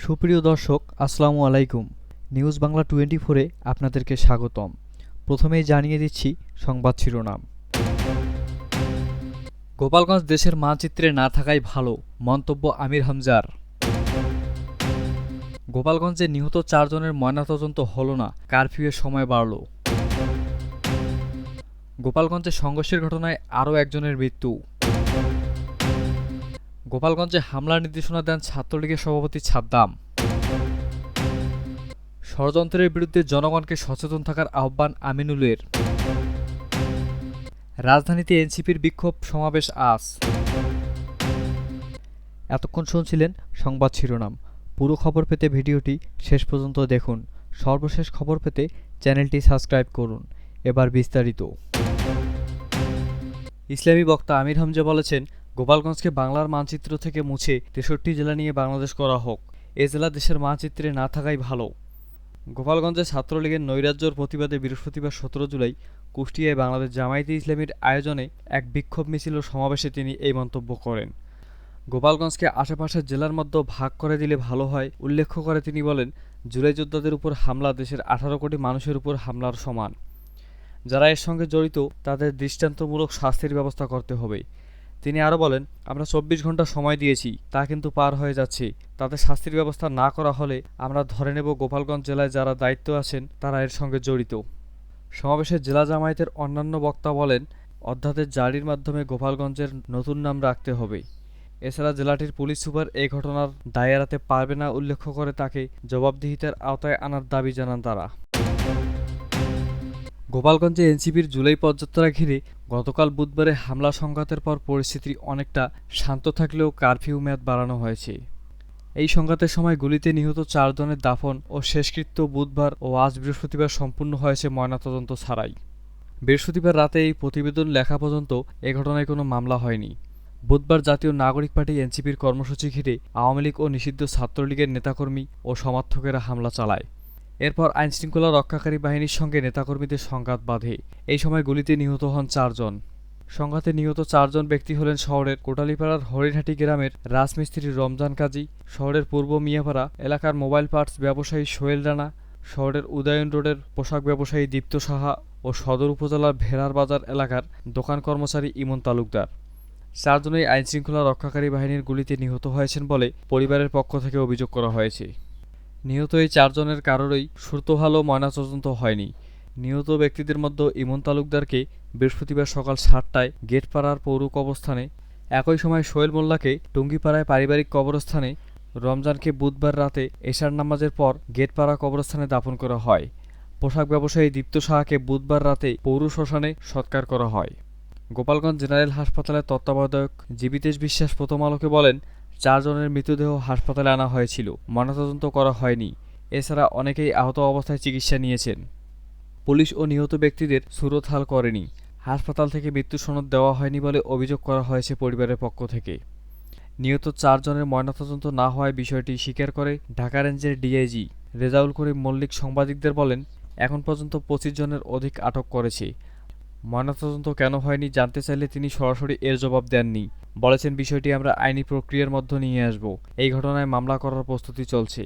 সুপ্রিয় দর্শক, আসসালামু আলাইকুম। নিউজ বাংলা 24-এ আপনাদেরকে স্বাগতম। প্রথমেই জানিয়ে দিচ্ছি সংবাদ শিরোনাম। গোপালগঞ্জ দেশের মানচিত্রে না থাকাই ভালো, মন্তব্য আমির হামজার। গোপালগঞ্জে নিহত 4 জনের ময়নাতদন্ত হলো না, কারফিউয়ের সময় বাড়ল। গোপালগঞ্জে সংঘর্ষের ঘটনায় আরও একজনের মৃত্যু। গোপালগঞ্জে হামলার নির্দেশনা দেন ছাত্রলীগের সভাপতি সাদ্দাম। ষড়যন্ত্রের বিরুদ্ধে জনগণকে সচেতন থাকার আহ্বান আমিনুলের। রাজধানীতে এনসিপির বিক্ষোভ সমাবেশ আজ। এতক্ষণ শুনছিলেন সংবাদ শিরোনাম। পুরো খবর পেতে ভিডিওটি শেষ পর্যন্ত দেখুন। সর্বশেষ খবর পেতে চ্যানেলটি সাবস্ক্রাইব করুন। এবার বিস্তারিত। ইসলামী বক্তা আমির হামজা বলেছেন, গোপালগঞ্জকে বাংলার মানচিত্র থেকে মুছে 63 জেলা নিয়ে বাংলাদেশ করা হোক। এ জেলা দেশের মানচিত্রে না থাকাই ভালো। গোপালগঞ্জে ছাত্রলীগের নৈরাজ্যর প্রতিবাদে বৃহস্পতিবার 17 জুলাই কুষ্টিয়ায় বাংলাদেশ জামায়াতে ইসলামীর আয়োজনে এক বিক্ষোভ মিছিল ও সমাবেশে তিনি এই মন্তব্য করেন। গোপালগঞ্জকে আশেপাশের জেলার মধ্যে ভাগ করে দিলে ভালো হয় উল্লেখ করে তিনি বলেন, জুলাই যোদ্ধাদের উপর হামলা দেশের 18 কোটি মানুষের উপর হামলার সমান। যারা এর সঙ্গে জড়িত তাদের দৃষ্টান্তমূলক শাস্তির ব্যবস্থা করতে হবে। তিনি আরও বলেন, আমরা 24 ঘন্টা সময় দিয়েছি, তা কিন্তু পার হয়ে যাচ্ছে। তাদের শাস্তির ব্যবস্থা না করা হলে আমরা ধরে নেব গোপালগঞ্জ জেলায় যারা দায়িত্ব আছেন তারা এর সঙ্গে জড়িত। সমাবেশে জেলা জামায়াতের অন্যান্য বক্তা বলেন, অধ্যাদেশ জারির মাধ্যমে গোপালগঞ্জের নতুন নাম রাখতে হবে। এছাড়া জেলাটির পুলিশ সুপার এই ঘটনার দায় এড়াতে পারবে না উল্লেখ করে তাকে জবাবদিহিতার আওতায় আনার দাবি জানান তারা। গোপালগঞ্জে এনসিপির জুলাই পদযাত্রা ঘিরে গতকাল বুধবারে হামলা সংঘাতের পর পরিস্থিতি অনেকটা শান্ত থাকলেও কারফিউ মেয়াদ বাড়ানো হয়েছে। এই সংঘাতের সময় গুলিতে নিহত 4 জনের দাফন ও শেষকৃত্য বুধবার ও আজ বৃহস্পতিবার সম্পূর্ণ হয়েছে ময়নাতদন্ত ছাড়াই। বৃহস্পতিবার রাতে এই প্রতিবেদন লেখা পর্যন্ত এ ঘটনায় কোনো মামলা হয়নি। বুধবার জাতীয় নাগরিক পার্টি এনসিপির কর্মসূচি ঘিরে আওয়ামী লীগ ও নিষিদ্ধ ছাত্রলীগের নেতাকর্মী ও সমর্থকেরা হামলা চালায়। এরপর আইনশৃঙ্খলা রক্ষাকারী বাহিনীর সঙ্গে নেতাকর্মীদের সংঘাত বাধে। এই সময় গুলিতে নিহত হন 4 জন। সংঘাতে নিহত 4 জন ব্যক্তি হলেন শহরের কোটালীপাড়ার হরিণহাটি গ্রামের রাজমিস্ত্রি রমজান কাজী, শহরের পূর্ব মিয়াপাড়া এলাকার মোবাইল পার্টস ব্যবসায়ী সোহেল রানা, শহরের উদয়ন রোডের পোশাক ব্যবসায়ী দীপ্ত সাহা ও সদর উপজেলার ভেড়ার বাজার এলাকার দোকান কর্মচারী ইমন তালুকদার। 4 জনই আইনশৃঙ্খলা রক্ষাকারী বাহিনীর গুলিতে নিহত হয়েছেন বলে পরিবারের পক্ষ থেকে অভিযোগ করা হয়েছে। নিহত এই 4 জনের কারোরই সুরতহাল ময়নাতদন্ত হয়নি। নিহত ব্যক্তিদের মধ্যে ইমন তালুকদারকে বৃহস্পতিবার সকাল 7টায় গেটপাড়ার পৌর কবরস্থানে, একই সময় সোহেল মোল্লাকে টুঙ্গিপাড়ায় পারিবারিক কবরস্থানে, রমজানকে বুধবার রাতে এশার নামাজের পর গেটপাড়া কবরস্থানে দাফন করা হয়। পোশাক ব্যবসায়ী দীপ্ত সাহাকে বুধবার রাতে পৌর শ্মশানে সৎকার করা হয়। গোপালগঞ্জ জেনারেল হাসপাতালের তত্ত্বাবধায়ক জীবিতেশ বিশ্বাস প্রথম আলোকে বলেন, 4 জনের মৃতদেহ হাসপাতালে আনা হয়েছিল, ময়নাতদন্ত করা হয়নি। এছাড়া অনেকেই আহত অবস্থায় চিকিৎসা নিয়েছেন। পুলিশ ও নিহত ব্যক্তিদের সুরতহাল করেনি। হাসপাতাল থেকে মৃত্যু সনদ দেওয়া হয়নি বলে অভিযোগ করা হয়েছে পরিবারের পক্ষ থেকে। নিহত 4 জনের ময়নাতদন্ত না হওয়ায় বিষয়টি স্বীকার করে ঢাকা রেঞ্জের ডিআইজি রেজাউল করিম মল্লিক সাংবাদিকদের বলেন, এখন পর্যন্ত 25 জনের অধিক আটক করেছে। ময়নাতদন্ত কেন হয়নি জানতে চাইলে তিনি সরাসরি এর জবাব দেননি। বলেছেন, বিষয়টি আমরা আইনি প্রক্রিয়ার মধ্যে নিয়ে আসব। এই ঘটনায় মামলা করার প্রস্তুতি চলছে।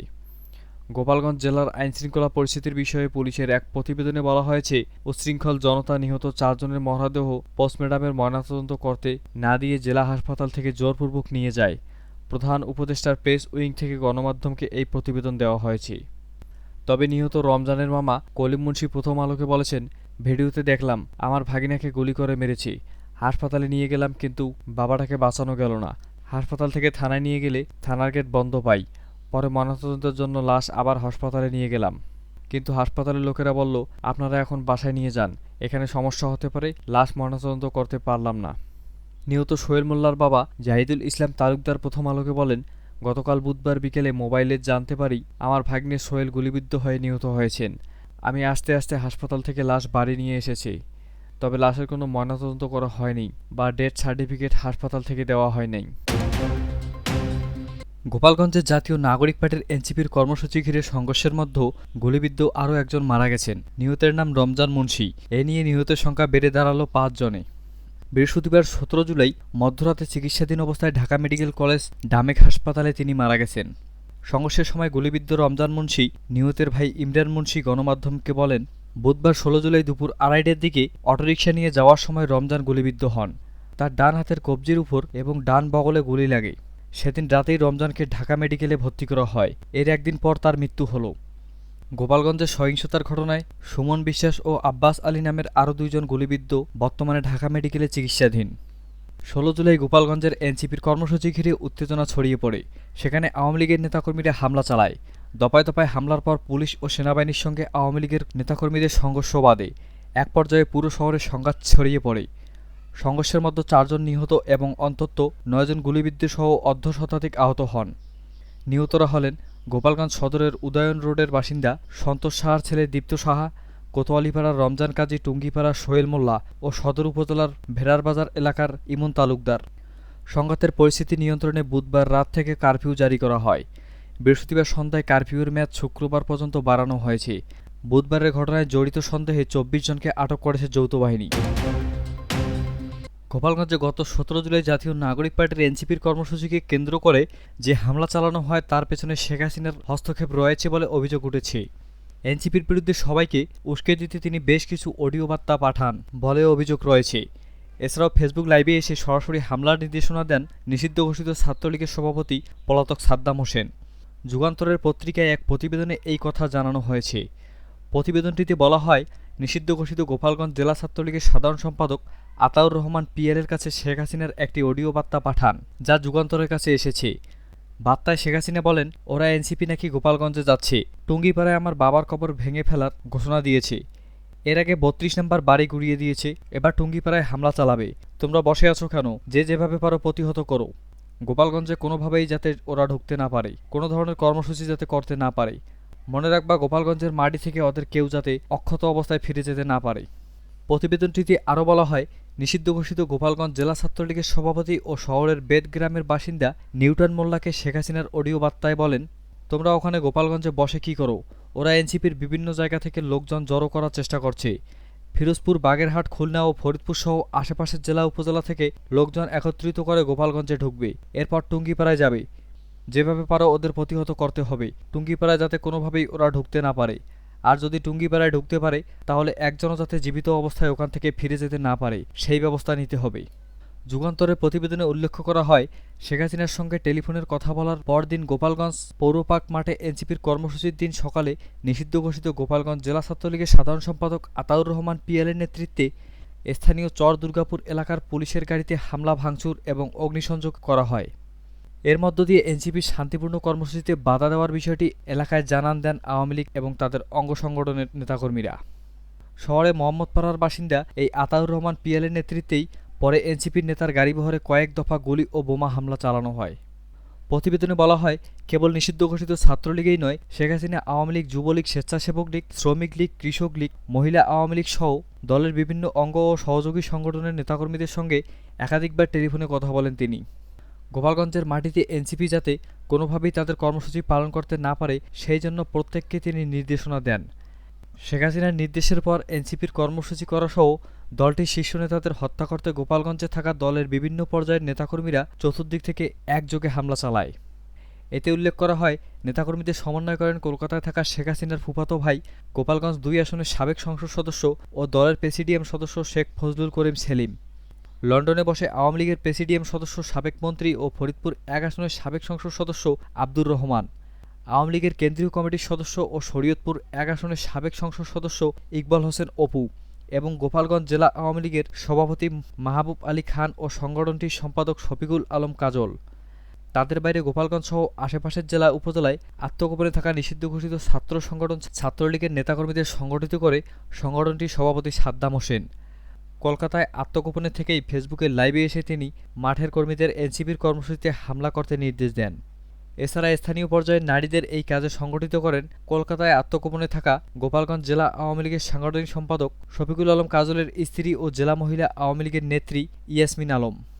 গোপালগঞ্জ জেলার আইনশৃঙ্খলা পরিস্থিতির বিষয়ে পুলিশের এক প্রতিবেদনে বলা হয়েছে, উচ্ছৃঙ্খল জনতা নিহত 4 জনের মরদেহ পোস্টমর্টেমের ময়নাতদন্ত করতে না দিয়ে জেলা হাসপাতাল থেকে জোরপূর্বক নিয়ে যায়। প্রধান উপদেষ্টার প্রেস উইং থেকে গণমাধ্যমকে এই প্রতিবেদন দেওয়া হয়েছে। তবে নিহত রমজানের মামা কলিম মুন্সি প্রথম আলোকে বলেছেন, ভিডিওতে দেখলাম আমার ভাগিনাকে গুলি করে মেরেছে। হাসপাতালে নিয়ে গেলাম কিন্তু বাবাটাকে বাঁচানো গেল না। হাসপাতাল থেকে থানায় নিয়ে গেলে থানার গেট বন্ধ পাই। পরে ময়নাতদন্তের জন্য লাশ আবার হাসপাতালে নিয়ে গেলাম, কিন্তু হাসপাতালের লোকেরা বলল, আপনারা এখন বাসায় নিয়ে যান, এখানে সমস্যা হতে পারে, লাশ ময়নাতদন্ত করতে পারলাম না। নিহত সোহেল মোল্লার বাবা জাহিদুল ইসলাম তালুকদার প্রথম আলোকে বলেন, গতকাল বুধবার বিকেলে মোবাইলে জানতে পারি আমার ভাগ্নে সোহেল গুলিবিদ্ধ হয়ে নিহত হয়েছেন। আমি আস্তে আস্তে হাসপাতাল থেকে লাশ বাড়ি নিয়ে এসেছি। তবে লাশের কোনো ময়নাতদন্ত করা হয়নি বা ডেথ সার্টিফিকেট হাসপাতাল থেকে দেওয়া হয় নাই। গোপালগঞ্জের জাতীয় নাগরিক পার্টির এনসিপির কর্মসূচি ঘিরে সংঘর্ষের মধ্যে গুলিবিদ্ধ আরও একজন মারা গেছেন। নিহতের নাম রমজান মুন্সি। এ নিয়ে নিহতের সংখ্যা বেড়ে দাঁড়ালো 5 জনে। বৃহস্পতিবার 17 জুলাই মধ্যরাতে চিকিৎসাধীন অবস্থায় ঢাকা মেডিকেল কলেজ ডামেক হাসপাতালে তিনি মারা গেছেন। সংঘর্ষের সময় গুলিবিদ্ধ রমজান মুন্সী নিহতের ভাই ইমরান মুন্সী গণমাধ্যমকে বলেন, বুধবার ১৬ জুলাই দুপুর আড়াইটার দিকে অটোরিকশা নিয়ে যাওয়ার সময় রমজান গুলিবিদ্ধ হন। তার ডান হাতের কবজির উপর এবং ডান বগলে গুলি লাগে। সেদিন রাতেই রমজানকে ঢাকা মেডিকেলে ভর্তি করা হয়। এর একদিন পর তার মৃত্যু হলো। গোপালগঞ্জের সহিংসতার ঘটনায় সুমন বিশ্বাস ও আব্বাস আলী নামের আরও ২ জন গুলিবিদ্ধ বর্তমানে ঢাকা মেডিকেলে চিকিৎসাধীন। ১৬ জুলাই গোপালগঞ্জের এনসিপির কর্মসূচি ঘিরে উত্তেজনা ছড়িয়ে পড়ে। সেখানে আওয়ামী লীগের নেতাকর্মীরা হামলা চালায়। দফায় দফায় হামলার পর পুলিশ ও সেনাবাহিনীর সঙ্গে আওয়ামী লীগের নেতাকর্মীদের সংঘর্ষ বাধে। এক পর্যায়ে পুরো শহরে সংঘাত ছড়িয়ে পড়ে। সংঘর্ষের মধ্যে ৪ জন নিহত এবং অন্তত ৯ জন গুলিবিদ্ধ সহ অর্ধশতাধিক আহত হন। নিহতরা হলেন গোপালগঞ্জ সদরের উদয়ন রোডের বাসিন্দা সন্তোষ সাহার ছেলে দীপ্ত সাহা, কোতোয়ালিপাড়ার রমজান কাজী, টুঙ্গিপাড়ার সোহেল মোল্লা ও সদর উপজেলার ভেড়ারবাজার এলাকার ইমন তালুকদার। সংঘাতের পরিস্থিতি নিয়ন্ত্রণে বুধবার রাত থেকে কারফিউ জারি করা হয়। বৃহস্পতিবার সন্ধ্যায় কারফিউর মেয়াদ শুক্রবার পর্যন্ত বাড়ানো হয়েছে। বুধবারের ঘটনায় জড়িত সন্দেহে ২৪ জনকে আটক করেছে যৌথ বাহিনী। গোপালগঞ্জে গত ১৭ জুলাই জাতীয় নাগরিক পার্টির এনসিপির কর্মসূচিকে কেন্দ্র করে যে হামলা চালানো হয় তার পেছনে শেখ হাসিনার হস্তক্ষেপ রয়েছে বলে অভিযোগ উঠেছে। এনসিপির বিরুদ্ধে সবাইকে উস্কে দিতে তিনি বেশ কিছু অডিও বার্তা পাঠান বলে অভিযোগ রয়েছে। এছাড়াও ফেসবুক লাইভে এসে সরাসরি হামলার নির্দেশনা দেন নিষিদ্ধ ঘোষিত ছাত্রলীগের সভাপতি পলাতক সাদ্দাম হোসেন। যুগান্তরের পত্রিকায় এক প্রতিবেদনে এই কথা জানানো হয়েছে। প্রতিবেদনটিতে বলা হয়, নিষিদ্ধ ঘোষিত গোপালগঞ্জ জেলা ছাত্রলীগের সাধারণ সম্পাদক আতাউর রহমান পিয়ারের কাছে শেখ হাসিনার একটি অডিও বার্তা পাঠান, যা যুগান্তরের কাছে এসেছে। বার্তায় শেখ হাসিনা বলেন, ওরা এনসিপি নাকি গোপালগঞ্জে যাচ্ছে, টুঙ্গিপাড়ায় আমার বাবার কবর ভেঙে ফেলার ঘোষণা দিয়েছে। এর আগে ৩২ নম্বর বাড়ি গুড়িয়ে দিয়েছে, এবার টুঙ্গিপাড়ায় হামলা চালাবে। তোমরা বসে আছো কেন? যে যেভাবে পারো প্রতিহত করো। গোপালগঞ্জে কোনোভাবেই যাতে ওরা ঢুকতে না পারে, কোনো ধরনের কর্মসূচি যাতে করতে না পারে। মনে রাখবা, গোপালগঞ্জের মাটি থেকে ওদের কেউ যাতে অক্ষত অবস্থায় ফিরে যেতে না পারে। প্রতিবেদনটিতে আরও বলা হয়, নিষিদ্ধ ঘোষিত গোপালগঞ্জ জেলা ছাত্রলীগের সভাপতি ও শহরের বেদ গ্রামের বাসিন্দা নিউটন মোল্লাকে শেখ হাসিনার অডিও বার্তায় বলেন, তোমরা ওখানে গোপালগঞ্জে বসে কি করো? ওরা এনসিপির বিভিন্ন জায়গা থেকে লোকজন জড়ো করার চেষ্টা করছে। ফিরোজপুর, বাগেরহাট, খুলনা ও ফরিদপুর সহ আশেপাশের জেলা উপজেলা থেকে লোকজন একত্রিত করে গোপালগঞ্জে ঢুকবে। এরপর টুঙ্গিপাড়ায় যাবে। যেভাবে পারো ওদের প্রতিহত করতে হবে, টুঙ্গিপাড়ায় যাতে কোনোভাবেই ওরা ঢুকতে না পারে। আর যদি টুঙ্গিপাড়ায় ঢুকতে পারে, তাহলে একজনও যাতে জীবিত অবস্থায় ওখান থেকে ফিরে যেতে না পারে, সেই ব্যবস্থা নিতে হবে। যুগান্তরের প্রতিবেদনে উল্লেখ করা হয়, শেখ হাসিনার সঙ্গে টেলিফোনের কথা বলার পরদিন গোপালগঞ্জ পৌরপার্ক মাঠে এনসিপির কর্মসূচির দিন সকালে নিষিদ্ধ ঘোষিত গোপালগঞ্জ জেলা ছাত্রলীগের সাধারণ সম্পাদক আতাউর রহমান পিয়ালের নেতৃত্বে স্থানীয় চর দুর্গাপুর এলাকার পুলিশের গাড়িতে হামলা, ভাঙচুর এবং অগ্নিসংযোগ করা হয়। এর মধ্য দিয়ে এনসিপির শান্তিপূর্ণ কর্মসূচিতে বাধা দেওয়ার বিষয়টি এলাকায় জানান দেন আওয়ামী লীগ এবং তাদের অঙ্গ সংগঠনের নেতাকর্মীরা। শহরে মোহাম্মদপাড়ার বাসিন্দা এই আতাউর রহমান পিয়ালের নেতৃত্বেই পরে এনসিপির নেতার গাড়িবহরে কয়েক দফা গুলি ও বোমা হামলা চালানো হয়। প্রতিবেদনে বলা হয়, কেবল নিষিদ্ধ ঘোষিত ছাত্রলীগই নয়, শেখ হাসিনা আওয়ামী লীগ, যুবলীগ, স্বেচ্ছাসেবক লীগ, শ্রমিক লীগ, কৃষক লীগ, মহিলা আওয়ামী লীগ সহ দলের বিভিন্ন অঙ্গ ও সহযোগী সংগঠনের নেতাকর্মীদের সঙ্গে একাধিকবার টেলিফোনে কথা বলেন তিনি। গোপালগঞ্জের মাটিতে এনসিপি যাতে কোনোভাবেই তাদের কর্মসূচি পালন করতে না পারে, সেই জন্য প্রত্যেককে তিনি নির্দেশনা দেন। শেখ হাসিনার নির্দেশের পর এনসিপির কর্মসূচি করাসহ দলটির শীর্ষ নেতাদের হত্যা করতে গোপালগঞ্জে থাকা দলের বিভিন্ন পর্যায়ের নেতাকর্মীরা চতুর্দিক থেকে একযোগে হামলা চালায়। এতে উল্লেখ করা হয়, নেতাকর্মীদের সমন্বয় করেন কলকাতায় থাকা শেখ হাসিনার ফুফাতো ভাই, গোপালগঞ্জ ২ আসনের সাবেক সংসদ সদস্য ও দলের প্রেসিডিয়াম সদস্য শেখ ফজলুল করিম সেলিম। লন্ডনে বসে আওয়ামী লীগের প্রেসিডিয়াম সদস্য, সাবেক মন্ত্রী ও ফরিদপুর ১ আসনের সাবেক সংসদ সদস্য আব্দুর রহমান, আওয়ামী লীগের কেন্দ্রীয় কমিটির সদস্য ও শরীয়তপুর ১ আসনের সাবেক সংসদ সদস্য ইকবাল হোসেন অপু এবং গোপালগঞ্জ জেলা আওয়ামী লীগের সভাপতি মাহবুব আলী খান ও সংগঠনটির সম্পাদক শফিকুল আলম কাজল। তাদের বাইরে গোপালগঞ্জ সহ আশেপাশের জেলা উপজেলায় আত্মগোপনে থাকা নিষিদ্ধ ঘোষিত ছাত্র সংগঠন ছাত্রলীগের নেতাকর্মীদের সংগঠিত করে সংগঠনটির সভাপতি সাদ্দাম হোসেন। কলকাতায় আত্মগোপনে থেকেই ফেসবুকে লাইভে এসে তিনি মাঠের কর্মীদের এনসিপির কর্মসূচিতে হামলা করতে নির্দেশ দেন। এছাড়া স্থানীয় পর্যায়ে নারীদের এই কাজে সংগঠিত করেন কলকাতায় আত্মগোপনে থাকা গোপালগঞ্জ জেলা আওয়ামী লীগের সাংগঠনিক সম্পাদক শফিকুল আলম কাজলের স্ত্রী ও জেলা মহিলা আওয়ামী লীগের নেত্রী ইয়াসমিন আলম।